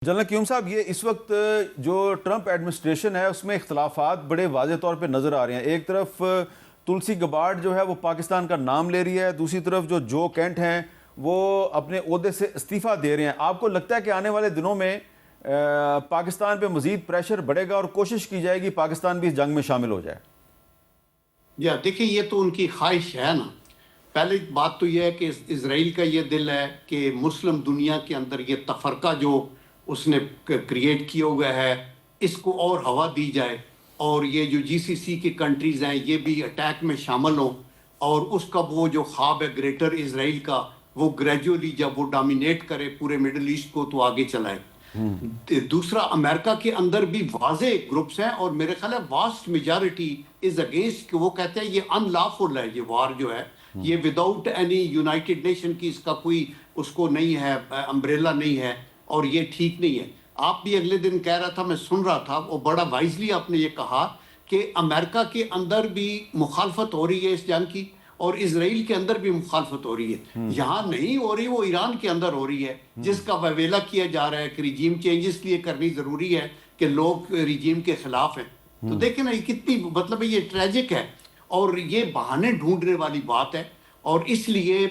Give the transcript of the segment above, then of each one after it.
General قیوم صاحب، یہ اس وقت جو ٹرمپ ایڈمنسٹریشن ہے اس میں اختلافات بڑے واضح طور پہ نظر آ رہے ہیں۔ ایک طرف تلسی گبارڈ جو ہے وہ پاکستان کا نام لے رہی ہے، دوسری طرف جو کینٹ ہیں وہ اپنے عہدے سے استعفیٰ دے رہے ہیں۔ آپ کو لگتا ہے کہ آنے والے دنوں میں پاکستان پہ مزید پریشر بڑھے گا اور کوشش کی جائے گی پاکستان بھی اس جنگ میں شامل ہو جائے؟ دیکھیں، یہ تو ان کی خواہش ہے نا۔ پہلی بات تو یہ ہے کہ اسرائیل کا یہ دل ہے کہ مسلم دنیا کے اندر یہ تفرقہ جو اس نے کریٹ کیا ہوا ہے اس کو اور ہوا دی جائے، اور یہ جو جی سی سی کی کنٹریز ہیں یہ بھی اٹیک میں شامل ہوں، اور اس کا وہ جو خواب ہے گریٹر اسرائیل کا وہ گریجولی جب وہ ڈومینیٹ کرے پورے مڈل ایسٹ کو تو آگے چلائے۔ دوسرا، امریکہ کے اندر بھی واضح گروپس ہیں اور میرے خیال ہے واسٹ میجارٹی از اگینسٹ، کہ وہ کہتے ہیں یہ ان لافل ہے، یہ وار جو ہے یہ وداؤٹ اینی یونائٹڈ نیشن کی اس کا کوئی اس کو نہیں ہے، امبریلا نہیں ہے، اور یہ ٹھیک نہیں ہے۔ آپ بھی اگلے دن کہہ رہا تھا، میں سن رہا تھا، وہ بڑا وائزلی آپ نے یہ کہا کہ امریکہ کے اندر بھی مخالفت ہو رہی ہے اس جنگ کی، اور اسرائیل کے اندر بھی مخالفت ہو رہی ہے۔ یہاں نہیں ہو رہی، وہ ایران کے اندر ہو رہی ہے، جس کا ویویلا کیا جا رہا ہے کہ ریجیم چینج اس لیے کرنی ضروری ہے کہ لوگ ریجیم کے خلاف ہیں۔ تو دیکھیں نا، یہ کتنی مطلب یہ ٹریجک ہے اور یہ بہانے ڈھونڈنے والی بات ہے، اور اس لیے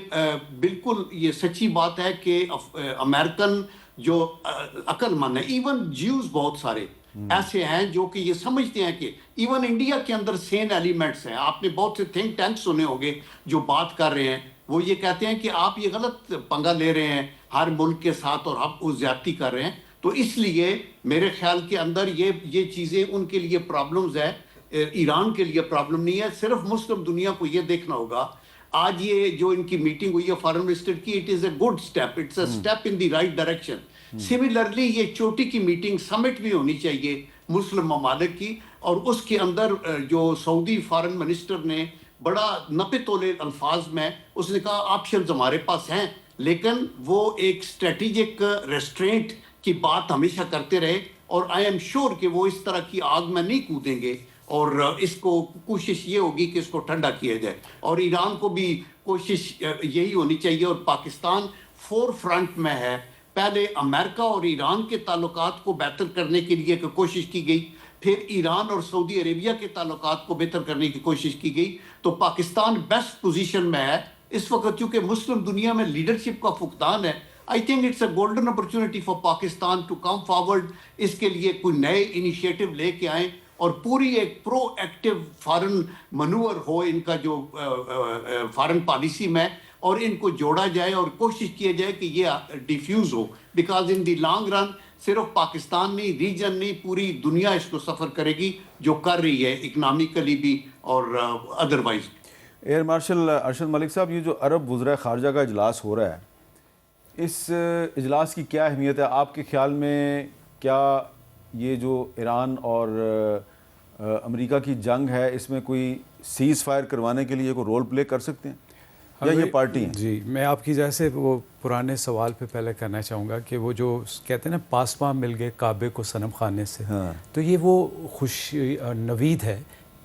بالکل یہ سچی بات ہے کہ امریکن جو عقل مند ہے، ایون جیوز بہت سارے ایسے ہیں جو کہ یہ سمجھتے ہیں کہ ایون انڈیا کے اندر سین ایلیمنٹس ہیں۔ آپ نے بہت سے تھنک ٹینک سنے ہوں گے جو بات کر رہے ہیں، وہ یہ کہتے ہیں کہ آپ یہ غلط پنگا لے رہے ہیں ہر ملک کے ساتھ اور آپ وہ زیادتی کر رہے ہیں۔ تو اس لیے میرے خیال کے اندر یہ چیزیں ان کے لیے پرابلمز ہے، ایران کے لیے پرابلم نہیں ہے۔ صرف مسلم دنیا کو یہ دیکھنا ہوگا، آج یہ جو ان کی میٹنگ ہوئی ہے فارن منسٹر کی، it is a good step, it's a step in the right direction. Similarly یہ چوٹی کی میٹنگ سمٹ بھی ہونی چاہیے مسلم ممالک کی، اور اس کے اندر جو سعودی فارن منسٹر نے بڑا نپے تولے الفاظ میں اس نے کہا آپشنز ہمارے پاس ہیں، لیکن وہ ایک اسٹریٹجک ریسٹرینٹ کی بات ہمیشہ کرتے رہے، اور آئی ایم شیور کہ وہ اس طرح کی آگ میں نہیں کودیں گے، اور اس کو کوشش یہ ہوگی کہ اس کو ٹھنڈا کیا جائے، اور ایران کو بھی کوشش یہی ہونی چاہیے۔ اور پاکستان فور فرنٹ میں ہے، پہلے امریکہ اور ایران کے تعلقات کو بہتر کرنے کے لیے کوشش کی گئی، پھر ایران اور سعودی عربیہ کے تعلقات کو بہتر کرنے کی کوشش کی گئی، تو پاکستان بیسٹ پوزیشن میں ہے اس وقت، کیونکہ مسلم دنیا میں لیڈرشپ کا فقدان ہے۔ I think it's a golden opportunity for Pakistan to come forward، اس کے لیے کوئی نئے انیشیٹو لے کے آئیں، اور پوری ایک پرو ایکٹیو فارن منور ہو ان کا جو فارن پالیسی میں، اور ان کو جوڑا جائے اور کوشش کیا جائے کہ یہ ڈیفیوز ہو، because in the long run صرف پاکستان نہیں، ریجن نہیں، پوری دنیا اس کو سفر کرے گی، جو کر رہی ہے اکنامکلی بھی اور otherwise. Air marshal Arshad Malik صاحب، یہ جو عرب وزراء خارجہ کا اجلاس ہو رہا ہے، اس اجلاس کی کیا اہمیت ہے آپ کے خیال میں؟ کیا یہ جو ایران اور امریکہ کی جنگ ہے اس میں کوئی سیز فائر کروانے کے لیے کوئی رول پلے کر سکتے ہیں، یا یہ پارٹی ہیں؟ جی، میں آپ کی جیسے وہ پرانے سوال پہ پہلے کرنا چاہوں گا کہ وہ جو کہتے ہیں نا پاسباں مل گئے کعبے کو صنم خانے سے، تو یہ وہ خوش نوید ہے۔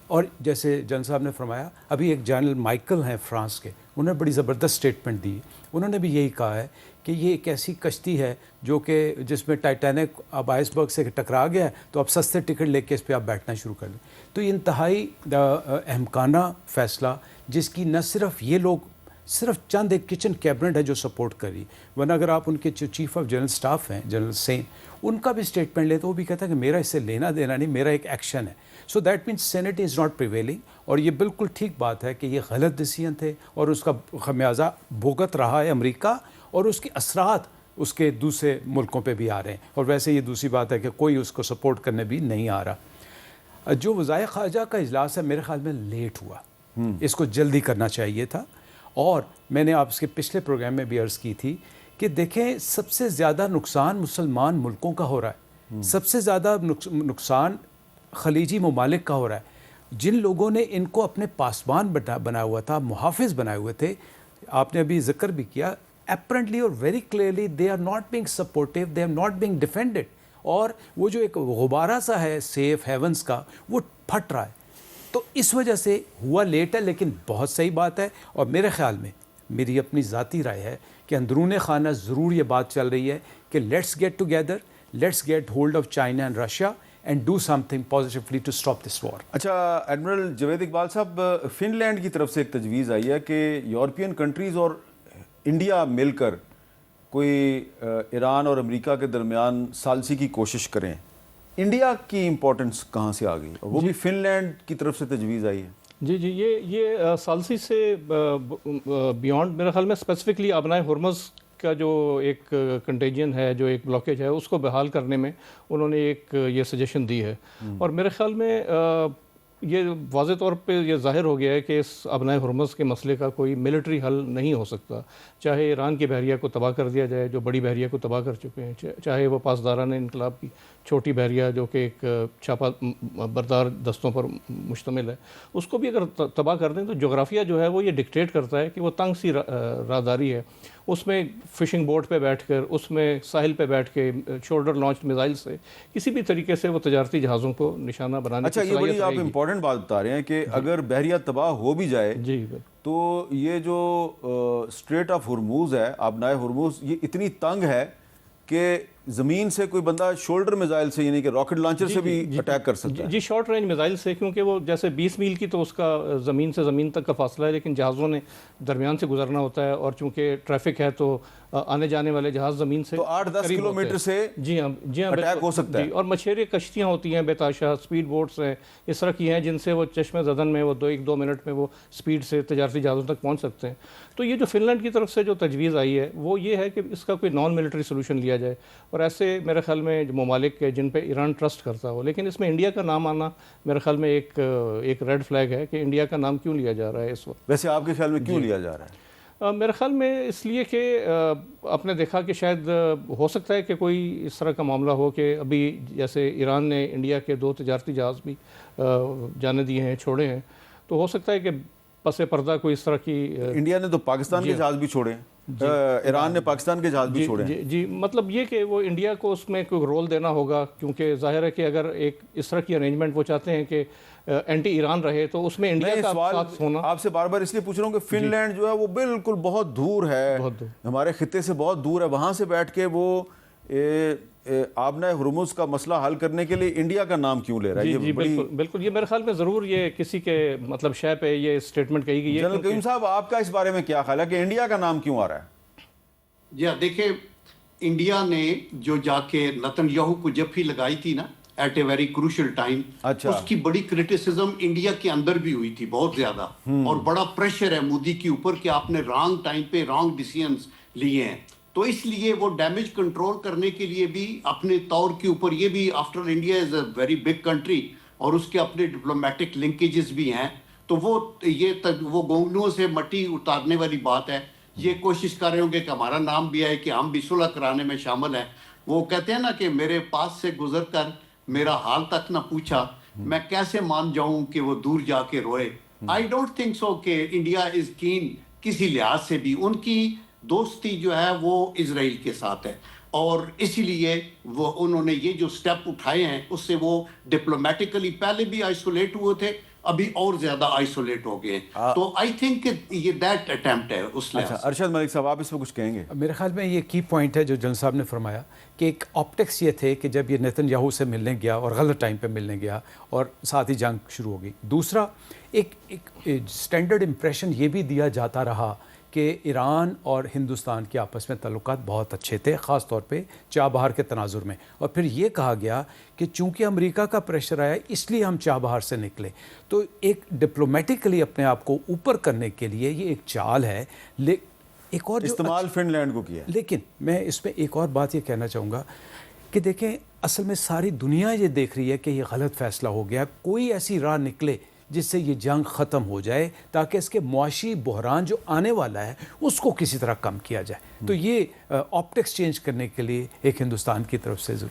اور جیسے جن صاحب نے فرمایا، ابھی ایک جنرل مائیکل ہیں فرانس کے، انہوں نے بڑی زبردست سٹیٹمنٹ دی، انہوں نے بھی یہی کہا ہے کہ یہ ایک ایسی کشتی ہے جو کہ جس میں ٹائٹینک اب آئس برگ سے ٹکرا گیا ہے، تو اب سستے ٹکٹ لے کے اس پہ آپ بیٹھنا شروع کر دیں۔ تو یہ انتہائی احمقانہ فیصلہ، جس کی نہ صرف یہ لوگ، صرف چند ایک کچن کیبنٹ ہے جو سپورٹ کری، ورنہ اگر آپ ان کے جو چیف آف جنرل سٹاف ہیں جنرل سین، ان کا بھی اسٹیٹمنٹ لے تو وہ بھی کہتا ہے کہ میرا اس سے لینا دینا نہیں، میرا ایک ایکشن ہے۔ So that means sense is not prevailing, اور یہ بالکل ٹھیک بات ہے کہ یہ غلط ڈیسیژن تھے، اور اس کا خمیازہ بھگت رہا ہے امریکہ، اور اس کے اثرات اس کے دوسرے ملکوں پہ بھی آ رہے ہیں، اور ویسے یہ دوسری بات ہے کہ کوئی اس کو سپورٹ کرنے بھی نہیں آ رہا۔ جو وزرائے خارجہ کا اجلاس ہے میرے خیال میں لیٹ ہوا، اس کو جلدی کرنا چاہیے تھا، اور میں نے آپ کے پچھلے پروگرام میں بھی عرض کی تھی کہ دیکھیں سب سے زیادہ نقصان مسلمان ملکوں کا ہو رہا ہے، سب سے زیادہ نقصان خلیجی ممالک کا ہو رہا ہے، جن لوگوں نے ان کو اپنے پاسبان بنا ہوا تھا، محافظ بنائے ہوئے تھے۔ آپ نے ابھی ذکر بھی کیا، apparently اور very clearly they are not being supportive, they are not being defended، اور وہ جو ایک غبارہ سا ہے سیف ہیونز کا، وہ پھٹ رہا ہے۔ تو اس وجہ سے ہوا لیٹ ہے، لیکن بہت صحیح بات ہے، اور میرے خیال میں میری اپنی ذاتی رائے ہے کہ اندرون خانہ ضرور یہ بات چل رہی ہے کہ let's get together, let's get hold of China and Russia and do something positively to stop this war. اچھا ایڈمرل جاوید اقبال صاحب، فن لینڈ کی طرف سے ایک تجویز آئی ہے کہ یورپین کنٹریز اور انڈیا مل کر کوئی ایران اور امریکہ کے درمیان ثالثی کی کوشش کریں. انڈیا کی امپورٹنس کہاں سے آ گئی؟ وہ بھی فن لینڈ کی طرف سے تجویز آئی ہے. جی یہ ثالثی سے بیونڈ میرے خیال میں اسپیسیفکلی آبنائے ہرمز کا جو ایک کنٹیجن ہے، جو ایک بلاکیج ہے، اس کو بحال کرنے میں انہوں نے ایک یہ سجیشن دی ہے. اور میرے خیال میں یہ واضح طور پہ یہ ظاہر ہو گیا ہے کہ اس آبنائے ہرمز کے مسئلے کا کوئی ملٹری حل نہیں ہو سکتا. چاہے ایران کی بحریہ کو تباہ کر دیا جائے جو بڑی بحریہ کو تباہ کر چکے ہیں، چاہے وہ پاسداران انقلاب کی چھوٹی بحریہ جو کہ ایک چھاپا بردار دستوں پر مشتمل ہے، اس کو بھی اگر تباہ کر دیں تو جغرافیہ جو ہے وہ یہ ڈکٹیٹ کرتا ہے کہ وہ تنگ سی راہداری ہے، اس میں فشنگ بوٹ پہ بیٹھ کر، اس میں ساحل پہ بیٹھ کے شولڈر لانچڈ میزائل سے کسی بھی طریقے سے وہ تجارتی جہازوں کو نشانہ بنانے کی اچھا، یہ بڑی آپ امپورٹنٹ بات بتا رہے ہیں کہ اگر بحریہ تباہ ہو بھی جائے جی تو یہ جو اسٹریٹ آف ہرموز ہے، آبنائے ہرموز، یہ اتنی تنگ ہے کہ زمین سے کوئی بندہ شولڈر میزائل سے، یعنی کہ راکٹ لانچر سے بھی اٹیک کر سکتا ہے. جی شارٹ رینج میزائل سے، کیونکہ وہ جیسے 20 میل کی تو اس کا زمین سے زمین تک کا فاصلہ ہے، لیکن جہازوں نے درمیان سے گزرنا ہوتا ہے، اور چونکہ ٹریفک ہے تو آنے جانے والے جہاز زمین سے تو 8-10 کلومیٹر سے جی ہاں اٹیک ہو سکتا ہے. اور مچھیرے کشتیاں ہوتی ہیں بےتاشا، اسپیڈ بوٹس ہیں اس طرح کی ہیں جن سے وہ چشمہ زدن میں وہ 1-2 منٹ میں وہ اسپیڈ سے تجارتی جہازوں تک پہنچ سکتے ہیں. تو یہ جو فن لینڈ کی طرف سے جو تجویز آئی ہے وہ یہ ہے کہ اس کا کوئی نان ملٹری سولوشن لیا جائے، اور ایسے میرے خیال میں جو ممالک کے جن پہ ایران ٹرسٹ کرتا ہو. لیکن اس میں انڈیا کا نام آنا میرے خیال میں ایک ریڈ فلیگ ہے کہ انڈیا کا نام کیوں لیا جا رہا ہے اس وقت. ویسے آپ کے خیال میں کیوں لیا جا رہا ہے؟ میرے خیال میں اس لیے کہ آپ نے دیکھا کہ شاید ہو سکتا ہے کہ کوئی اس طرح کا معاملہ ہو کہ ابھی جیسے ایران نے انڈیا کے 2 تجارتی جہاز بھی جانے دیے ہیں، چھوڑے ہیں، تو ہو سکتا ہے کہ پس پردہ کوئی اس طرح کی انڈیا نے تو پاکستان کے جہاز بھی چھوڑے ہیں، ایران نے پاکستان کے جہاز بھی چھوڑے ہیں. جی مطلب یہ کہ وہ انڈیا کو اس میں کوئی رول دینا ہوگا، کیونکہ ظاہر ہے کہ اگر ایک اس طرح کی ارینجمنٹ وہ چاہتے ہیں کہ اینٹی ایران رہے تو اس میں انڈیا کا ساتھ ہونا. آپ سے بار بار اس لیے پوچھ رہا ہوں کہ فن لینڈ جو ہے وہ بالکل بہت دور ہے، ہمارے خطے سے بہت دور ہے، وہاں سے بیٹھ کے وہ آبنائے ہرمز کا مسئلہ حل کرنے کے لیے انڈیا کا نام کیوں لے رہا ہے؟ جی بالکل یہ میرے خیال میں ضرور یہ کسی کے مطلب شے پہ یہ اسٹیٹمنٹ کہی گئی ہے. جنرل کریم صاحب، آپ کا اس بارے میں کیا خیال ہے کہ انڈیا کا نام کیوں آ رہا ہے؟ جی دیکھیں، انڈیا نے جو جا کے نتن یاہو کو جپھی لگائی تھی نا at a very crucial time, اس کی بڑی کرٹیسزم انڈیا کے اندر بھی ہوئی تھی بہت زیادہ، اور بڑا پریشر ہے مودی کے اوپر کہ آپ نے رانگ ٹائم پہ رانگ ڈیسیژنز لیے ہیں. تو اس لیے وہ ڈیمیج کنٹرول کرنے کے لیے بھی اپنے طور کے اوپر، یہ بھی after India is a very big country اور اس کے اپنے ڈپلومیٹک لنکیجز بھی ہیں، تو وہ گونگلوں سے مٹی اتارنے والی بات ہے. یہ کوشش کر رہے ہوں گے کہ ہمارا نام بھی آئے کہ ہم بھی صلح کرانے میں شامل ہیں. وہ کہتے ہیں نا کہ میرے پاس سے گزر کر میرا حال تک نہ پوچھا، میں کیسے مان جاؤں کہ وہ دور جا کے روئے. آئی ڈونٹ تھنک سو کہ انڈیا از کین کسی لحاظ سے بھی. ان کی دوستی جو ہے وہ اسرائیل کے ساتھ ہے، اور اسی لیے وہ انہوں نے یہ جو سٹیپ اٹھائے ہیں اس سے وہ ڈپلومیٹکلی پہلے بھی آئسولیٹ ہوئے تھے، ابھی اور زیادہ آئسولیٹ ہو گئے. تو آئی تھنک کہ یہ دیٹ اٹیمپٹ ہے اس لحاظ. اچھا ارشد ملک صاحب، آپ اس میں کچھ کہیں گے؟ میرے خیال میں یہ کی پوائنٹ ہے جو جنرل صاحب نے فرمایا کہ ایک آپٹکس یہ تھے کہ جب یہ نیتن یاہو سے ملنے گیا اور غلط ٹائم پہ ملنے گیا اور ساتھ ہی جنگ شروع ہو گئی. دوسرا ایک اسٹینڈرڈ امپریشن یہ بھی دیا جاتا رہا کہ ایران اور ہندوستان کے آپس میں تعلقات بہت اچھے تھے، خاص طور پہ چابہار کے تناظر میں. اور پھر یہ کہا گیا کہ چونکہ امریکہ کا پریشر آیا اس لیے ہم چابہار سے نکلے. تو ایک ڈپلومیٹکلی اپنے آپ کو اوپر کرنے کے لیے یہ ایک چال ہے. ایک اور استعمال فن لینڈ کو کیا. لیکن میں اس میں ایک اور بات یہ کہنا چاہوں گا کہ دیکھیں، اصل میں ساری دنیا یہ دیکھ رہی ہے کہ یہ غلط فیصلہ ہو گیا. کوئی ایسی راہ نکلے جس سے یہ جنگ ختم ہو جائے تاکہ اس کے معاشی بحران جو آنے والا ہے اس کو کسی طرح کم کیا جائے. تو یہ آپٹکس چینج کرنے کے لیے ایک ہندوستان کی طرف سے ضرور